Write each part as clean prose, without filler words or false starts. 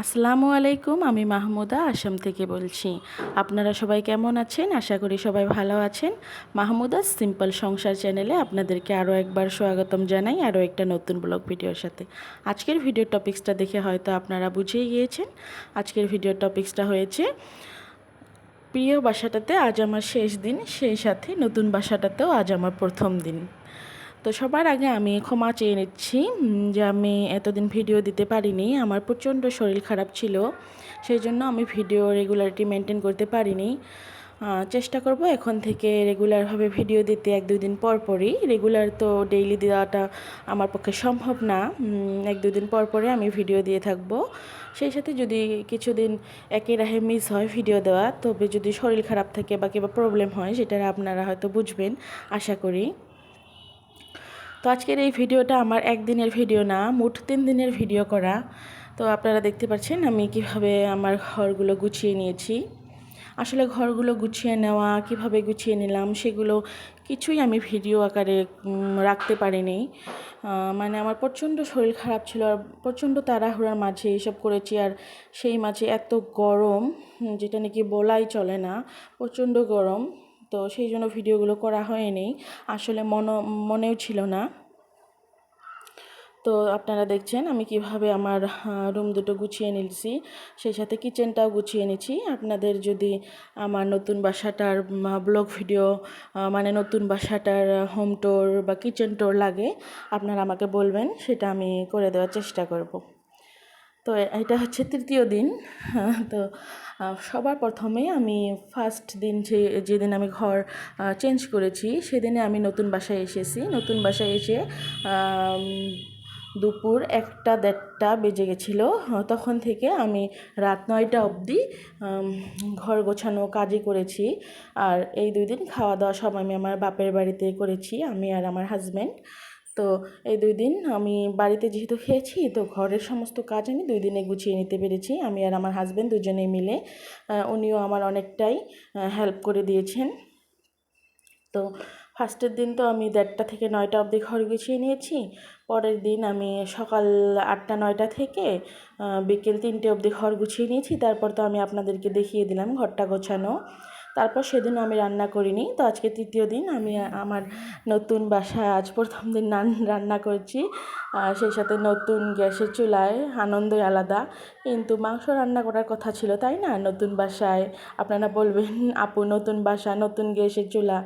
আসসালামু আলাইকুম। আমি মাহমুদা আসাম থেকে বলছি। আপনারা সবাই কেমন আছেন? আশা করি সবাই ভালো আছেন। মাহমুদা সিম্পল সংসার চ্যানেলে আপনাদেরকে আরও একবার স্বাগতম জানাই আরও একটা নতুন ব্লগ ভিডিওর সাথে। আজকের ভিডিওর টপিক্সটা দেখে হয়তো আপনারা বুঝেই গিয়েছেন। আজকের ভিডিওর টপিক্সটা হয়েছে প্রিয় বাসাটাতে আজ আমার শেষ দিন, সেই সাথে নতুন বাসাটাতেও আজ আমার প্রথম দিন। তো সবার আগে আমি ক্ষমা চেয়ে নিচ্ছি যে আমি এতদিন ভিডিও দিতে পারিনি। আমার প্রচণ্ড শরীর খারাপ ছিল, সেই জন্য আমি ভিডিও রেগুলারিটি মেনটেন করতে পারিনি। চেষ্টা করব এখন থেকে রেগুলারভাবে ভিডিও দিতে, এক দুই দিন পর পরই। রেগুলার তো ডেইলি দেওয়াটা আমার পক্ষে সম্ভব না, এক দুই দিন পর পরে আমি ভিডিও দিয়ে থাকব। সেই সাথে যদি কিছুদিন একই রাহে মিস হয় ভিডিও দেওয়া, তবে যদি শরীর খারাপ থাকে বা কিংবা প্রবলেম হয় সেটা আপনারা হয়তো বুঝবেন আশা করি। তো আজকের এই ভিডিওটা আমার একদিনের ভিডিও না, মোট 3 দিনের ভিডিও করা। তো আপনারা দেখতে পাচ্ছেন আমি কিভাবে আমার ঘরগুলো গুছিয়ে নিয়েছি। আসলে ঘরগুলো গুছিয়ে নেওয়া, কিভাবে গুছিয়ে নিলাম সেগুলো কিছুই আমি ভিডিও আকারে রাখতে পারিনি। মানে আমার প্রচণ্ড শরীর খারাপ ছিল আর প্রচণ্ড তাড়াহুড়ার মাঝে এইসব করেছি। আর সেই মাঝে এত গরম, যেটা নাকি বলাই চলে না, প্রচণ্ড গরম। তো সেই জন্য ভিডিওগুলো করা হয়নি, আসলে মনেও ছিল না। তো আপনারা দেখছেন আমি কিভাবে আমার রুম দুটো গুছিয়ে নিয়েছি, সেই সাথে কিচেনটাও গুছিয়ে নিয়েছি। আপনাদের যদি আমার নতুন বাসাটার ব্লগ ভিডিও, মানে নতুন বাসাটার হোম ট্যুর বা কিচেন ট্যুর লাগে, আপনারা আমাকে বলবেন, সেটা আমি করে দেওয়ার চেষ্টা করব। তো এটা হচ্ছে তৃতীয় দিন। তো সবার প্রথমে আমি ফার্স্ট দিন যেদিন আমি ঘর চেঞ্জ করেছি, সেদিনে আমি নতুন বাসায় এসেছি। নতুন বাসায় এসে দুপুর 1টা-1:30 বেজে গেছিলো। তখন থেকে আমি রাত 9টা অবধি ঘর গোছানো কাজই করেছি। আর এই 2 দিন খাওয়া দাওয়া সব আমি আমার বাপের বাড়িতে করেছি, আমি আর আমার হাজব্যান্ড। তো এই 2 দিন আমি বাড়িতে যেহেতু খেয়েছি, তো ঘরের সমস্ত কাজ আমি 2 দিনে গুছিয়ে নিতে পেরেছি, আমি আর আমার হাজব্যান্ড দুজনেই মিলে। উনিও আমার অনেকটাই হেল্প করে দিয়েছেন। তো ফার্স্টের দিন তো আমি 1:30 থেকে 9টা অবধি ঘর গুছিয়ে নিয়েছি। পরের দিন আমি সকাল 8টা-9টা থেকে বিকেল 3টে অবধি ঘর গুছিয়ে নিয়েছি। তারপর তো আমি আপনাদেরকে দেখিয়ে দিলাম ঘরটা গোছানো। তারপর সেদিনও আমি রান্না করিনি। তো আজকে তৃতীয় দিন, আমি আমার নতুন বাসায় আজ প্রথম দিন রান্না করছি, সেই সাথে নতুন গ্যাসের চুলায়, আনন্দই আলাদা। কিন্তু মাংস রান্না করার কথা ছিল, তাই না? নতুন বাসায় আপনারা বলবেন আপু নতুন বাসা নতুন গ্যাসের চুলা,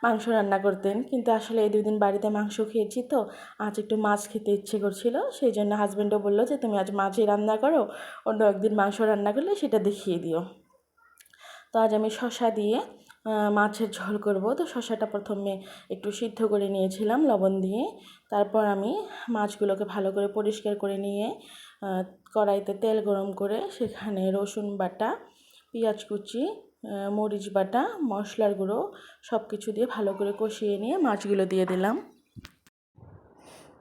মাংস রান্না করতেন। কিন্তু আসলে এই 2 দিন বাড়িতে মাংস খেয়েছি, তো আজ একটু মাছ খেতে ইচ্ছে করছিল। সেই জন্য হাজব্যান্ডও বললো যে তুমি আজ মাছই রান্না করো, অন্য একদিন মাংস রান্না করলে সেটা দেখিয়ে দিও। তো আজ আমি শসা দিয়ে মাছের ঝোল করব। তো শসাটা প্রথমে একটু সিদ্ধ করে নিয়েছিলাম লবণ দিয়ে। তারপর আমি মাছগুলোকে ভালো করে পরিষ্কার করে নিয়ে কড়াইতে তেল গরম করে সেখানে রসুন বাটা, পেঁয়াজ কুচি, মরিচ বাটা, মশলার গুঁড়ো সব কিছু দিয়ে ভালো করে কষিয়ে নিয়ে মাছগুলো দিয়ে দিলাম।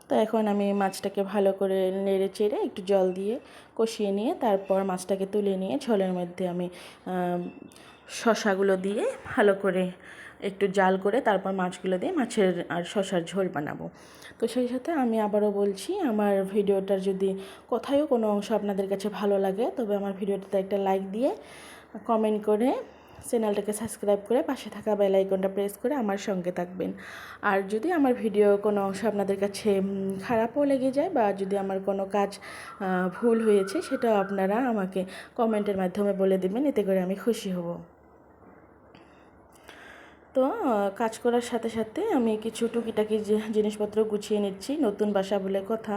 তো এখন আমি মাছটাকে ভালো করে নেড়ে চেড়ে একটু জল দিয়ে কষিয়ে নিয়ে তারপর মাছটাকে তুলে নিয়ে ঝোলের মধ্যে আমি শসাগুলো দিয়ে ভালো করে একটু জাল করে তারপর মাছগুলো দিয়ে মাছের আর শসার ঝোল বানাবো। তো সেই সাথে আমি আবারও বলছি, আমার ভিডিওটার যদি কোথাও কোনো অংশ আপনাদের কাছে ভালো লাগে, তবে আমার ভিডিওটাতে একটা লাইক দিয়ে কমেন্ট করে চ্যানেলটাকে সাবস্ক্রাইব করে পাশে থাকা বেল আইকনটা প্রেস করে আমার সঙ্গে থাকবেন। আর যদি আমার ভিডিও কোনো অংশ আপনাদের কাছে খারাপও লেগে যায় বা যদি আমার কোনো কাজ ভুল হয়েছে, সেটাও আপনারা আমাকে কমেন্টের মাধ্যমে বলে দেবেন, এতে করে আমি খুশি হব। তো কাজ করার সাথে সাথে আমি কিছু টুকিটাকি জিনিসপত্র গুছিয়ে নিচ্ছি, নতুন বাসা বলে কথা।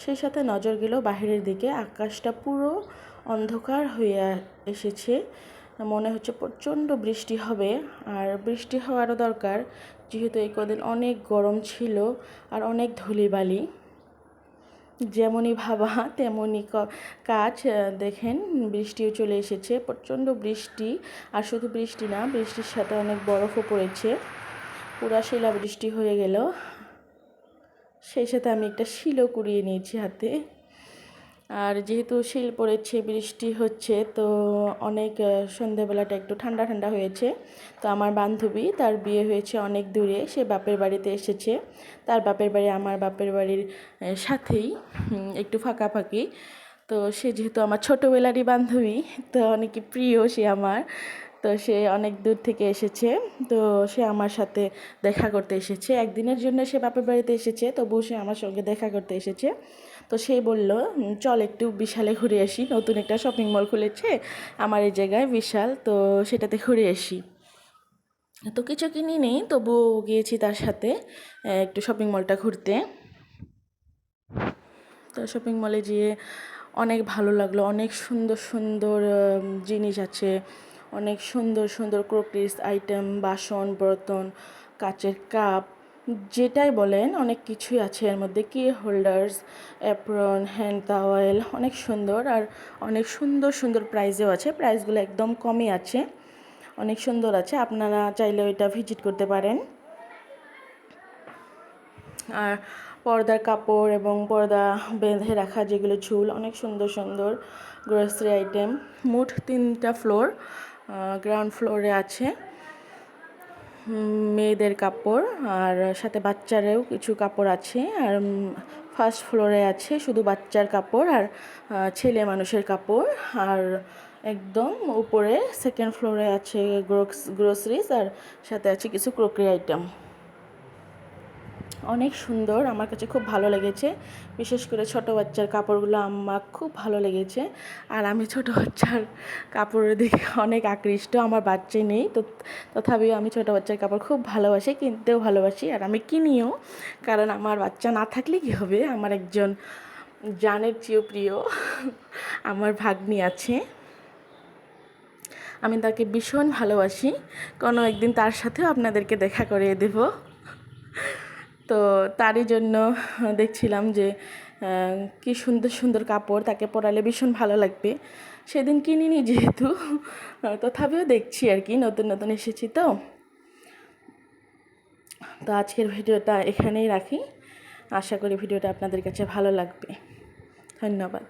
সেই সাথে নজর গেল বাহিরের দিকে, আকাশটা পুরো অন্ধকার হয়ে এসেছে, মনে হচ্ছে প্রচণ্ড বৃষ্টি হবে। আর বৃষ্টি হওয়ারও দরকার, যেহেতু এই কদিন অনেক গরম ছিল আর অনেক ধূলিবালি। যেমনই ভাবা তেমনই কাজ। দেখেন বৃষ্টিও চলে এসেছে, প্রচণ্ড বৃষ্টি। আর শুধু বৃষ্টি না, বৃষ্টির সাথে অনেক বরফও পড়েছে, পুরা শিলাবৃষ্টি হয়ে গেল। সেই সাথে আমি একটা শিলও কুড়িয়ে নিয়েছি হাতে। আর যেহেতু শিল পড়েছে, বৃষ্টি হচ্ছে, তো অনেক সন্ধ্যেবেলাটা একটু ঠান্ডা ঠান্ডা হয়েছে। তো আমার বান্ধবী, তার বিয়ে হয়েছে অনেক দূরে, সে বাপের বাড়িতে এসেছে। তার বাপের বাড়ি আমার বাপের বাড়ির সাথেই, একটু ফাঁকাফাঁকি। তো সে যেহেতু আমার ছোটোবেলারই বান্ধবী, তো অনেকই প্রিয় সে আমার। তো সে অনেক দূর থেকে এসেছে, তো সে আমার সাথে দেখা করতে এসেছে। একদিনের জন্য সে বাপের বাড়িতে এসেছে, তবুও সে আমার সঙ্গে দেখা করতে এসেছে। তো সে বলল, চল একটু বিশালে ঘুরে আসি, নতুন একটা শপিং মল খুলেছে আমার এই জায়গায় বিশাল, তো সেটাতে ঘুরে আসি। তো কিছু কিনিনি, তবুও গিয়েছি তার সাথে একটু শপিং মলটা ঘুরতে। তো শপিং মলে যেয়ে অনেক ভালো লাগলো, অনেক সুন্দর সুন্দর জিনিস আছে, অনেক সুন্দর সুন্দর ক্রোকরিস আইটেম, বাসন বর্তন, কাচের কাপ, যেটাই বলেন অনেক কিছুই আছে এর মধ্যে। কি হোল্ডার্স, অ্যাপ্রন, হ্যান্ড টাওয়েল, অনেক সুন্দর। আর অনেক সুন্দর সুন্দর প্রাইসেও আছে, প্রাইসগুলো একদম কমই আছে, অনেক সুন্দর আছে, আপনারা চাইলে ওইটা ভিজিট করতে পারেন। আর পর্দার কাপড় এবং পর্দা বেঁধে রাখা যেগুলো ঝুল, অনেক সুন্দর সুন্দর গ্রোসারি আইটেম। মোট 3টা ফ্লোর, গ্রাউন্ড ফ্লোরে আছে মেয়েদের কাপড়, আর সাথে বাচ্চারেও কিছু কাপড় আছে। আর ফার্স্ট ফ্লোরে আছে শুধু বাচ্চার কাপড় আর ছেলে মানুষের কাপড়। আর একদম উপরে সেকেন্ড ফ্লোরে আছে গ্রোসারিজ, আর সাথে আছে কিছু ক্রোকারি আইটেম। অনেক সুন্দর, আমার কাছে খুব ভালো লেগেছে। বিশেষ করে ছোটো বাচ্চার কাপড়গুলো আমার খুব ভালো লেগেছে। আর আমি ছোটো বাচ্চার কাপড়ের দিকে অনেক আকৃষ্ট। আমার বাচ্চা নেই, তো তথাপিও আমি ছোটো বাচ্চার কাপড় খুব ভালোবাসি, কিনতেও ভালোবাসি, আর আমি কিনিও। কারণ আমার বাচ্চা না থাকলে কী হবে, আমার একজন জানের চেয়েও প্রিয় আমার ভাগ্নি আছে, আমি তাকে ভীষণ ভালোবাসি। কোনো একদিন তার সাথেও আপনাদেরকে দেখা করিয়ে দেব। তো তারই জন্য দেখছিলাম যে কি সুন্দর সুন্দর কাপড়, তাকে পরালে ভীষণ ভালো লাগবে। সেদিন কিনিনি যেহেতু, তথাপিও দেখছি আর কি, নতুন নতুন এসেছি তো। তো আজকের ভিডিওটা এখানেই রাখি, আশা করি ভিডিওটা আপনাদের কাছে ভালো লাগবে। ধন্যবাদ।